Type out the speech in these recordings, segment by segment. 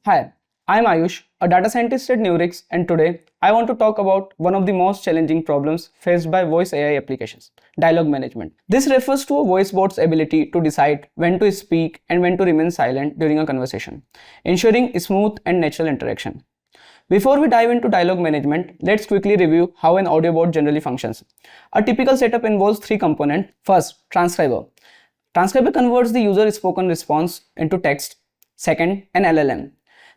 Hi, I'm Aayush, a data scientist at Nurix, and today I want to talk about one of the most challenging problems faced by voice AI applications, dialogue management. This refers to a voice bot's ability to decide when to speak and when to remain silent during a conversation, ensuring smooth and natural interaction. Before we dive into dialogue management, let's quickly review how an audio bot generally functions. A typical setup involves three components. First, transcriber. Transcriber converts the user's spoken response into text. Second, an LLM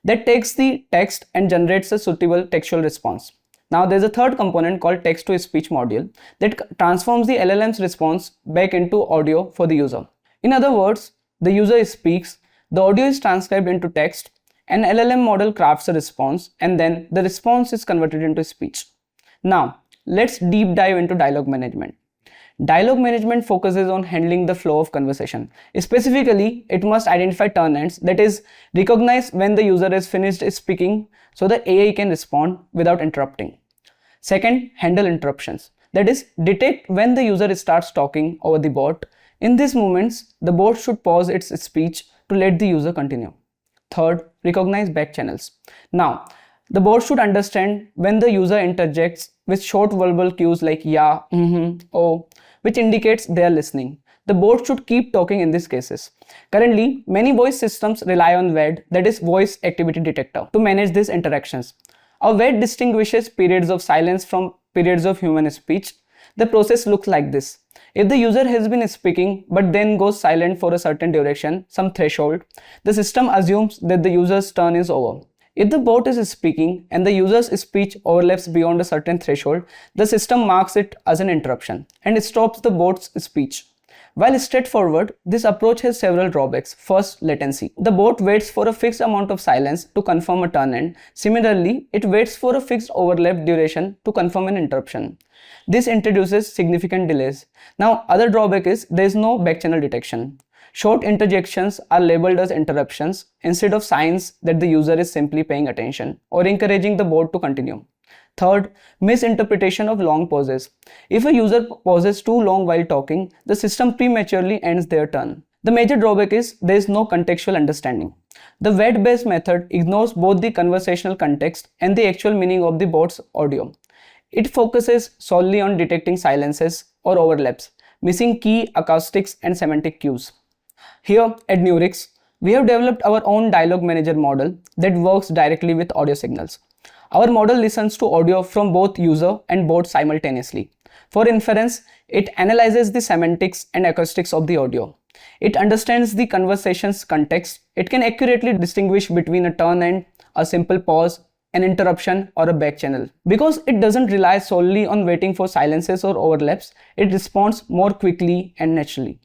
that takes the text and generates a suitable textual response. Now there's a third component called text-to-speech module that transforms the LLM's response back into audio for the user. In other words, the user speaks, the audio is transcribed into text, an LLM model crafts a response, and then the response is converted into speech. Now, let's deep dive into dialogue management. Dialogue management focuses on handling the flow of conversation. Specifically, it must identify turn ends, that is, recognize when the user is finished speaking so the AI can respond without interrupting. Second, handle interruptions. That is, detect when the user starts talking over the bot. In these moments, the bot should pause its speech to let the user continue. Third, recognize backchannels. Now, the bot should understand when the user interjects with short verbal cues like yeah, oh, which indicates they are listening. The bot should keep talking in these cases. Currently, many voice systems rely on VAD, that is Voice Activity Detector, to manage these interactions. A VAD distinguishes periods of silence from periods of human speech. The process looks like this. If the user has been speaking but then goes silent for a certain duration, some threshold, the system assumes that the user's turn is over. If the bot is speaking and the user's speech overlaps beyond a certain threshold, the system marks it as an interruption and stops the bot's speech. While straightforward, this approach has several drawbacks. First, latency. The bot waits for a fixed amount of silence to confirm a turn end. Similarly, it waits for a fixed overlap duration to confirm an interruption. This introduces significant delays. Now, other drawback is there is no backchannel detection. Short interjections are labeled as interruptions instead of signs that the user is simply paying attention or encouraging the bot to continue. Third, misinterpretation of long pauses. If a user pauses too long while talking, the system prematurely ends their turn. The major drawback is there is no contextual understanding. The VAD-based method ignores both the conversational context and the actual meaning of the bot's audio. It focuses solely on detecting silences or overlaps, missing key acoustics and semantic cues. Here at Nurix, we have developed our own Dialog Manager model that works directly with audio signals. Our model listens to audio from both user and bot simultaneously. For inference, it analyzes the semantics and acoustics of the audio. It understands the conversation's context. It can accurately distinguish between a turn end, a simple pause, an interruption, or a backchannel. Because it doesn't rely solely on waiting for silences or overlaps, it responds more quickly and naturally.